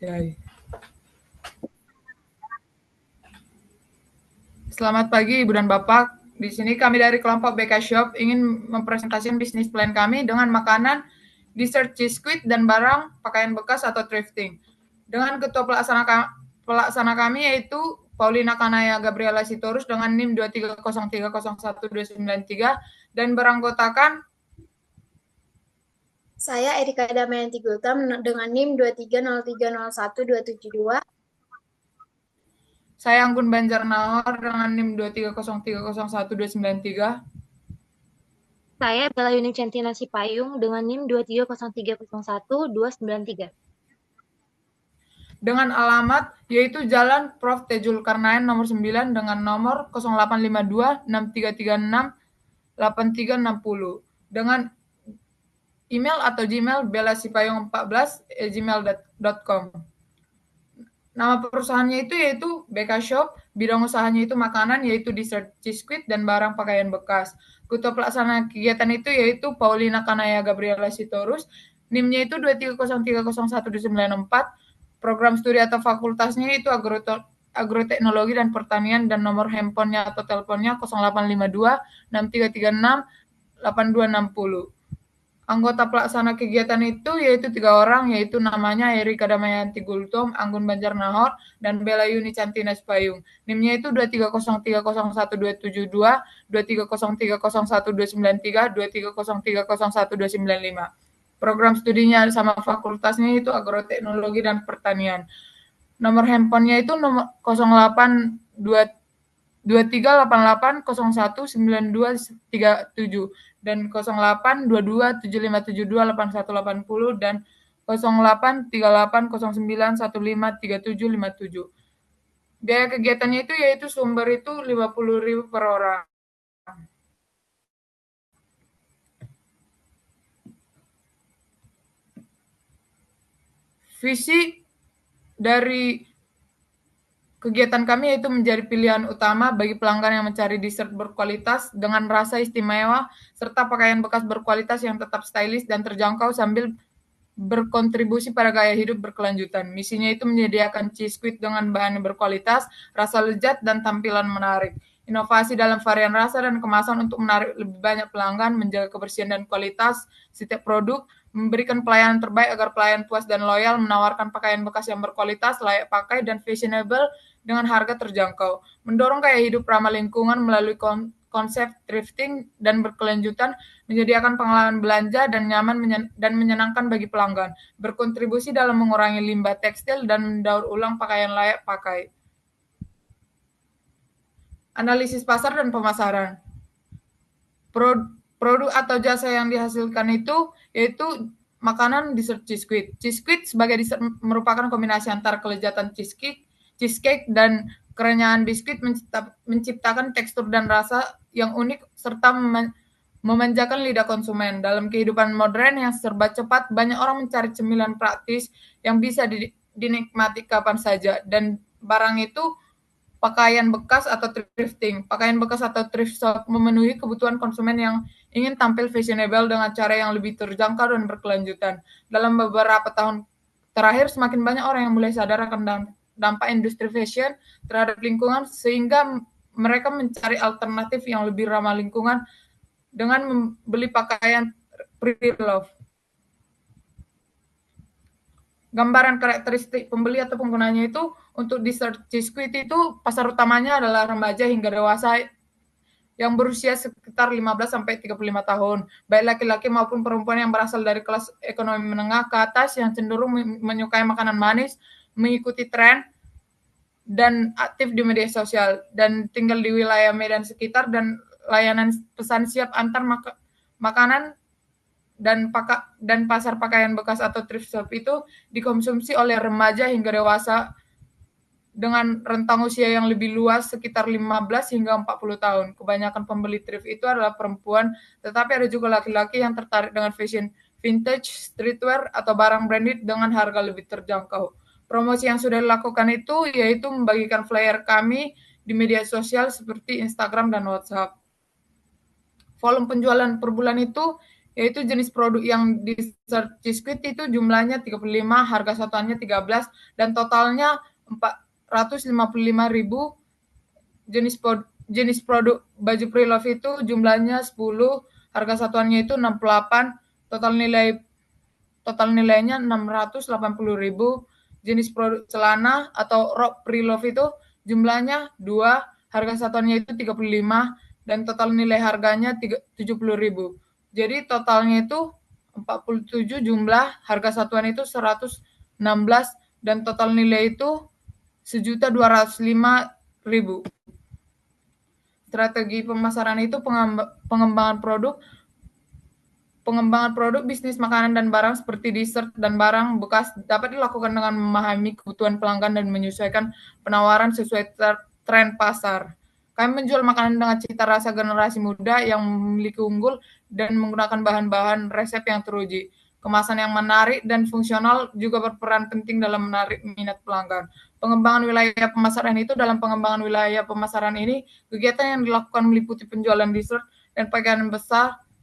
Ya. Selamat pagi Ibu dan Bapak. Di sini kami dari kelompok BK Shop ingin mempresentasikan bisnis plan kami dengan makanan, dessert cheese squid, dan barang pakaian bekas atau thrifting. Dengan ketua pelaksana kami yaitu Paulina Kanaya Gabriela Sitorus dengan NIM 230301293 dan beranggotakan Saya Erika Damayanti Gultam dengan NIM 230301272. saya Anggun Banjar Nahor dengan NIM 230301293. Saya Bella Yuni Centina Sipayung dengan NIM 230301293. Dengan alamat yaitu Jalan Prof. Tejul Karnain nomor 9 dengan nomor 0852 6336 8360 dengan email atau Gmail belasipayung14@gmail.com. Nama perusahaannya itu yaitu BK Shop, bidang usahanya itu makanan yaitu dessert cheese squid dan barang pakaian bekas. Ketua pelaksana kegiatan itu yaitu Paulina Kanaya Gabriela Sitorus, NIM-nya itu 230301294, program studi atau fakultasnya itu agroteknologi dan pertanian dan nomor handphonenya atau teleponnya 0852 6336 8260. Anggota pelaksana kegiatan itu yaitu 3 orang, yaitu namanya Erika Damayanti Gultom, Anggun Banjar Nahor, dan Bella Yuni Cantina Payung. NIM-nya itu 230301272, 230301293, 230301295. Program studinya sama fakultasnya itu agroteknologi dan pertanian. Nomor handphonenya itu nomor 082388019237 dan 082275728180 dan 083809153757. Biaya kegiatannya itu yaitu sumber itu 50.000 per orang. Visi dari kegiatan kami yaitu menjadi pilihan utama bagi pelanggan yang mencari dessert berkualitas dengan rasa istimewa serta pakaian bekas berkualitas yang tetap stylish dan terjangkau sambil berkontribusi pada gaya hidup berkelanjutan. Misinya itu menyediakan cheese squid dengan bahan yang berkualitas, rasa lezat, dan tampilan menarik. Inovasi dalam varian rasa dan kemasan untuk menarik lebih banyak pelanggan, menjaga kebersihan dan kualitas setiap produk, memberikan pelayanan terbaik agar pelanggan puas dan loyal, menawarkan pakaian bekas yang berkualitas, layak pakai, dan fashionable dengan harga terjangkau. Mendorong gaya hidup ramah lingkungan melalui konsep thrifting dan berkelanjutan, menyediakan pengalaman belanja dan nyaman dan menyenangkan bagi pelanggan, berkontribusi dalam mengurangi limbah tekstil dan mendaur ulang pakaian layak pakai. Analisis pasar dan pemasaran. Produk atau jasa yang dihasilkan itu yaitu makanan dessert cheese squid. Cheese squid sebagai dessert merupakan kombinasi antara kelezatan cheesecake dan kerenyahan biskuit, menciptakan tekstur dan rasa yang unik serta memanjakan lidah konsumen. Dalam kehidupan modern yang serba cepat, banyak orang mencari cemilan praktis yang bisa dinikmati kapan saja, dan barang itu pakaian bekas atau thrifting. Pakaian bekas atau thrift shop memenuhi kebutuhan konsumen yang ingin tampil fashionable dengan cara yang lebih terjangkau dan berkelanjutan. Dalam beberapa tahun terakhir, semakin banyak orang yang mulai sadar akan dampak industri fashion terhadap lingkungan, sehingga mereka mencari alternatif yang lebih ramah lingkungan dengan membeli pakaian pre-love. Gambaran karakteristik pembeli atau penggunanya itu untuk dessert cheese squid itu pasar utamanya adalah remaja hingga dewasa yang berusia sekitar 15 sampai 35 tahun, baik laki-laki maupun perempuan yang berasal dari kelas ekonomi menengah ke atas yang cenderung menyukai makanan manis, mengikuti tren, dan aktif di media sosial, dan tinggal di wilayah Medan sekitar, dan layanan pesan siap antar makanan dan pasar pakaian bekas atau thrift shop itu dikonsumsi oleh remaja hingga dewasa dengan rentang usia yang lebih luas sekitar 15 hingga 40 tahun. Kebanyakan pembeli thrift itu adalah perempuan, tetapi ada juga laki-laki yang tertarik dengan fashion vintage, streetwear, atau barang branded dengan harga lebih terjangkau. Promosi yang sudah dilakukan itu yaitu membagikan flyer kami di media sosial seperti Instagram dan WhatsApp. Volume penjualan per bulan itu yaitu jenis produk yang di Search Squid itu jumlahnya 35, harga satuannya 13, dan totalnya 455.000. Jenis produk baju pre-love itu jumlahnya 10, harga satuannya itu 68, total nilainya 680.000. Jenis produk celana atau rok pre-love itu jumlahnya 2, harga satuannya itu 35, dan total nilai harganya 70.000. Jadi totalnya itu 47 jumlah, harga satuan itu 116, dan total nilai itu 1.205.000. Strategi pemasaran itu pengembangan produk bisnis makanan dan barang seperti dessert dan barang bekas dapat dilakukan dengan memahami kebutuhan pelanggan dan menyesuaikan penawaran sesuai tren pasar. Kami menjual makanan dengan cita rasa generasi muda yang memiliki unggul dan menggunakan bahan-bahan resep yang teruji. Kemasan yang menarik dan fungsional juga berperan penting dalam menarik minat pelanggan. Pengembangan wilayah pemasaran itu dalam pengembangan wilayah pemasaran ini, kegiatan yang dilakukan meliputi penjualan dessert dan pakaian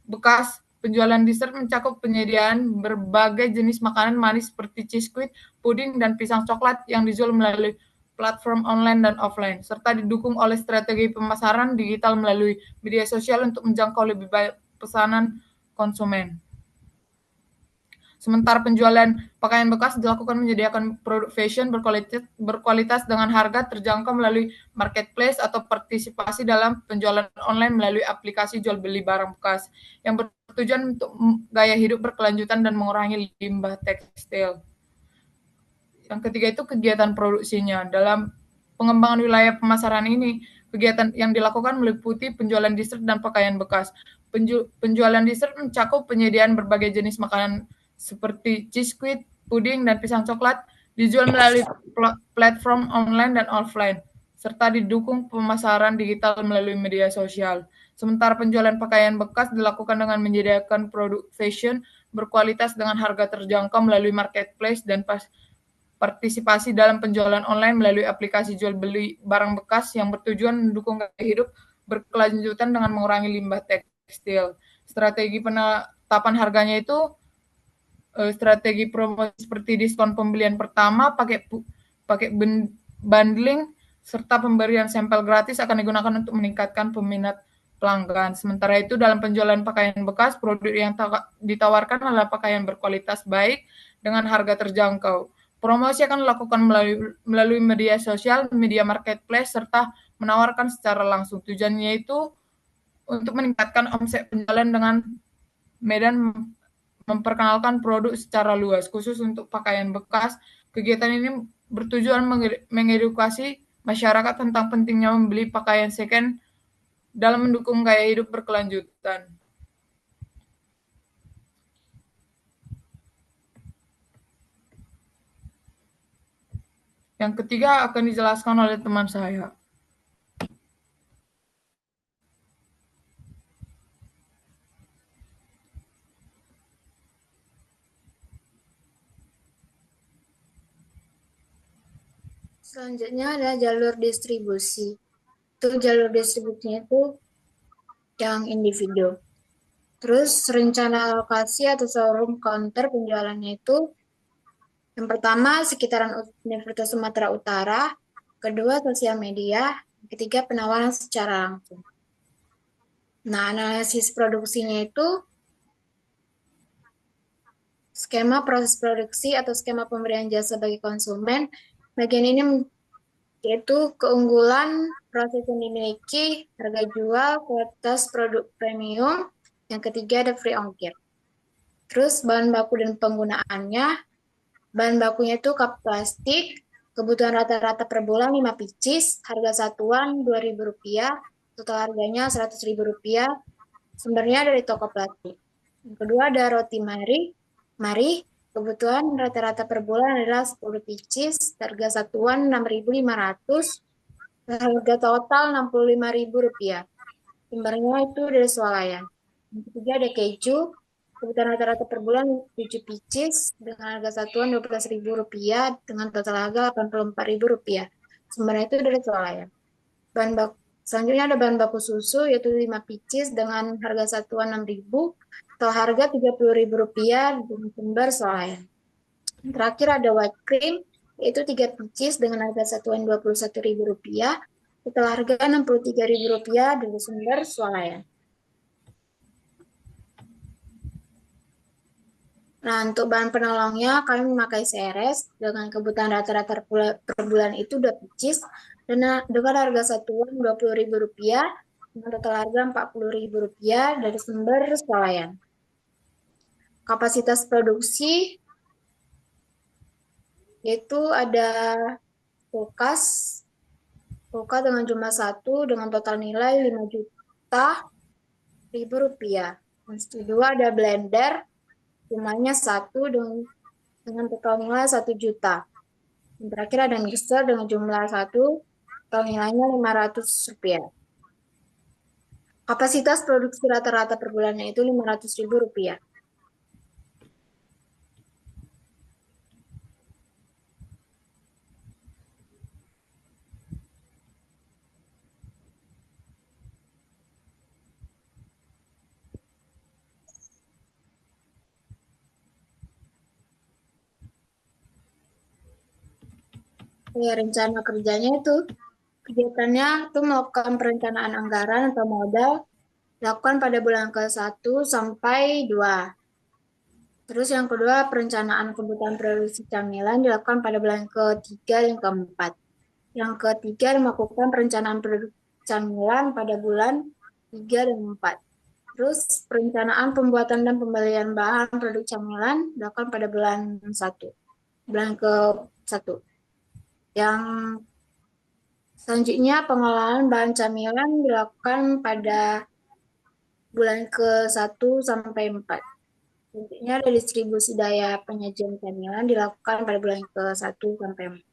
bekas. Penjualan dessert mencakup penyediaan berbagai jenis makanan manis seperti cheese squid, puding, dan pisang coklat yang dijual melalui platform online dan offline, serta didukung oleh strategi pemasaran digital melalui media sosial untuk menjangkau lebih banyak pesanan konsumen. Sementara penjualan pakaian bekas dilakukan menyediakan produk fashion berkualitas dengan harga terjangkau melalui marketplace atau partisipasi dalam penjualan online melalui aplikasi jual beli barang bekas yang bertujuan untuk gaya hidup berkelanjutan dan mengurangi limbah tekstil. Yang ketiga itu kegiatan produksinya. Dalam pengembangan wilayah pemasaran ini, kegiatan yang dilakukan meliputi penjualan dessert dan pakaian bekas. Penjualan dessert mencakup penyediaan berbagai jenis makanan seperti cheese squid, puding, dan pisang coklat dijual melalui platform online dan offline, serta didukung pemasaran digital melalui media sosial. Sementara penjualan pakaian bekas dilakukan dengan menyediakan produk fashion berkualitas dengan harga terjangkau melalui marketplace dan partisipasi dalam penjualan online melalui aplikasi jual beli barang bekas yang bertujuan mendukung gaya hidup berkelanjutan dengan mengurangi limbah tekstil. Strategi penetapan harganya itu strategi promosi seperti diskon pembelian pertama, pakai bundling, serta pemberian sampel gratis akan digunakan untuk meningkatkan peminat pelanggan. Sementara itu dalam penjualan pakaian bekas, produk yang ditawarkan adalah pakaian berkualitas baik dengan harga terjangkau. Promosi akan dilakukan melalui media sosial, media marketplace, serta menawarkan secara langsung. Tujuannya itu untuk meningkatkan omset penjualan dengan medan memperkenalkan produk secara luas, khusus untuk pakaian bekas. Kegiatan ini bertujuan mengedukasi masyarakat tentang pentingnya membeli pakaian second dalam mendukung gaya hidup berkelanjutan. Yang ketiga akan dijelaskan oleh teman saya. Selanjutnya adalah jalur distribusi. Itu jalur distribusinya itu yang individu. Terus rencana lokasi atau showroom counter penjualannya itu yang pertama sekitaran Universitas Sumatera Utara, kedua sosial media, ketiga penawaran secara langsung. Nah, analisis produksinya itu skema proses produksi atau skema pemberian jasa bagi konsumen. Bagian ini yaitu keunggulan proses yang dimiliki, harga jual, kualitas produk premium. Yang ketiga ada free ongkir. Terus bahan baku dan penggunaannya, bahan bakunya itu cup plastik, kebutuhan rata-rata per bulan 5 pieces, harga satuan Rp2.000, total harganya Rp100.000, sumbernya dari toko plastik. Yang kedua ada roti mari, kebutuhan rata-rata per bulan adalah 10 pieces, harga satuan Rp6.500, harga total Rp65.000. Sumbernya itu dari swalayan. Yang ketiga ada keju, kebutuhan rata-rata per bulan 7 pieces dengan harga satuan Rp12.000 dengan total harga Rp84.000. Sumbernya itu dari swalayan. Bahan baku Selanjutnya ada bahan baku susu, yaitu 5 pieces dengan harga satuan 6.000 atau harga Rp30.000 dengan sumber swalayan. Terakhir ada white cream, yaitu 3 pieces dengan harga satuan Rp21.000 atau harga Rp63.000 dari sumber swalayan. Nah, untuk bahan penolongnya, kami memakai CRS dengan kebutuhan rata-rata per bulan itu 2 pieces dengan harga satuan Rp20.000 dengan total harga Rp40.000 dari sumber swalayan. Kapasitas produksi yaitu ada kulkas dengan jumlah 1 dengan total nilai Rp5.000.000. Yang kedua ada blender jumlahnya 1 dengan total nilai 1 juta. Yang terakhir ada mixer dengan jumlah 1, total nilainya Rp500. Kapasitas produksi rata-rata per bulannya itu Rp500.000. Ya, rencana kerjanya itu kegiatannya itu melakukan perencanaan anggaran atau modal dilakukan pada bulan ke-1 sampai 2. Terus yang kedua, perencanaan kebutuhan produksi camilan dilakukan pada bulan ke-3 dan ke-4. Yang ketiga, melakukan perencanaan produksi camilan pada bulan 3 dan 4. Terus perencanaan pembuatan dan pembelian bahan produk camilan dilakukan pada bulan ke-1. Yang selanjutnya pengolahan bahan camilan dilakukan pada bulan ke-1 sampai 4. Selanjutnya ada distribusi daya penyajian camilan dilakukan pada bulan ke-1 sampai 4.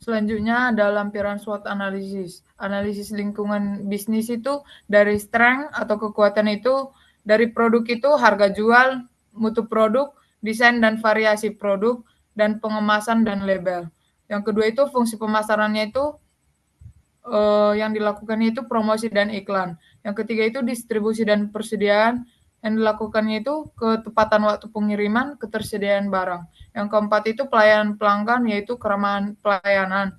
Selanjutnya ada lampiran SWOT analisis. Analisis lingkungan bisnis itu dari strength atau kekuatan itu, dari produk itu harga jual, mutu produk, desain dan variasi produk, dan pengemasan dan label. Yang kedua itu fungsi pemasarannya itu yang dilakukannya itu promosi dan iklan. Yang ketiga itu distribusi dan persediaan. Yang dilakukannya itu ketepatan waktu pengiriman, ketersediaan barang. Yang keempat itu pelayanan pelanggan, yaitu keramahan pelayanan.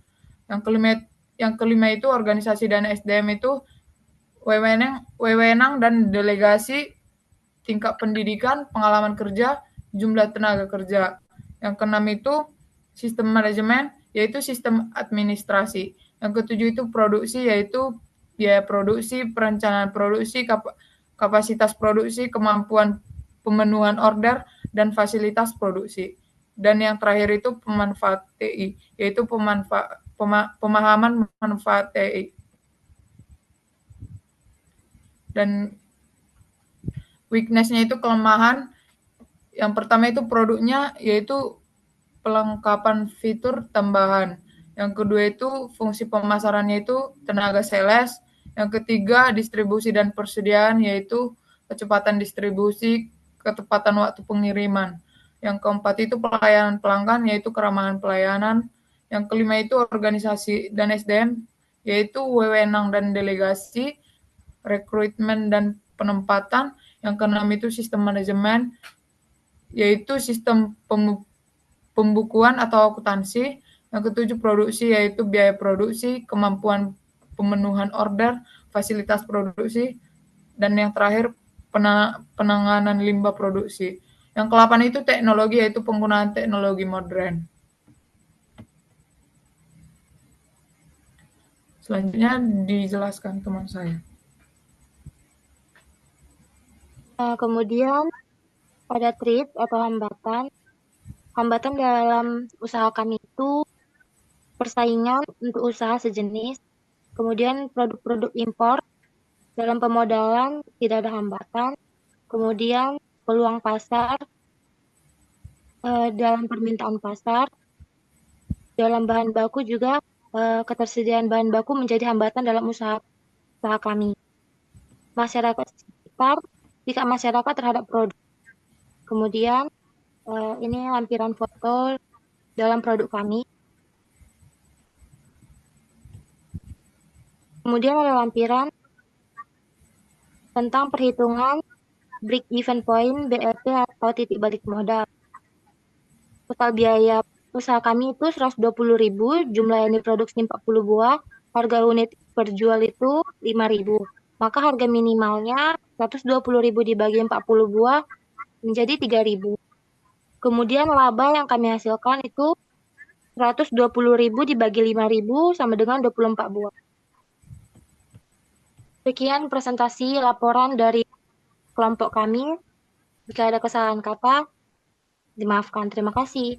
Yang kelima itu organisasi dan SDM itu wewenang dan delegasi, tingkat pendidikan, pengalaman kerja, jumlah tenaga kerja. Yang keenam itu sistem manajemen, yaitu sistem administrasi. Yang ketujuh itu produksi, yaitu biaya produksi, perencanaan produksi, kapasitas produksi, kemampuan pemenuhan order, dan fasilitas produksi. Dan yang terakhir itu pemanfaat TI, yaitu pemahaman manfaat TI. Dan weakness-nya itu kelemahan. Yang pertama itu produknya, yaitu pelengkapan fitur tambahan. Yang kedua itu fungsi pemasarannya itu tenaga sales. Yang ketiga distribusi dan persediaan, yaitu kecepatan distribusi, ketepatan waktu pengiriman. Yang keempat itu pelayanan pelanggan, yaitu keramahan pelayanan. Yang kelima itu organisasi dan SDM, yaitu wewenang dan delegasi, rekrutmen dan penempatan. Yang keenam itu sistem manajemen, yaitu sistem pembukuan atau akuntansi. Yang ketujuh produksi, yaitu biaya produksi, kemampuan pemenuhan order, fasilitas produksi, dan yang terakhir penanganan limbah produksi. Yang ke-8 itu teknologi, yaitu penggunaan teknologi modern. Selanjutnya dijelaskan teman saya. Kemudian ada threat atau hambatan. Hambatan dalam usaha kami itu persaingan untuk usaha sejenis, kemudian produk-produk impor. Dalam pemodalan tidak ada hambatan, kemudian peluang pasar, dalam permintaan pasar, dalam bahan baku juga ketersediaan bahan baku menjadi hambatan dalam usaha kami. Masyarakat sekitar sikap masyarakat terhadap produk. Kemudian ini lampiran foto dalam produk kami. Kemudian ada lampiran tentang perhitungan break even point BEP atau titik balik modal. Total biaya usaha kami itu 120.000, jumlah yang diproduksi 40 buah, harga unit per jual itu 5.000. Maka harga minimalnya 120.000 dibagi 40 buah menjadi 3.000. Kemudian laba yang kami hasilkan itu 120.000 dibagi 5.000 sama dengan 24 buah. Sekian presentasi laporan dari kelompok kami. Jika ada kesalahan kata, dimaafkan. Terima kasih.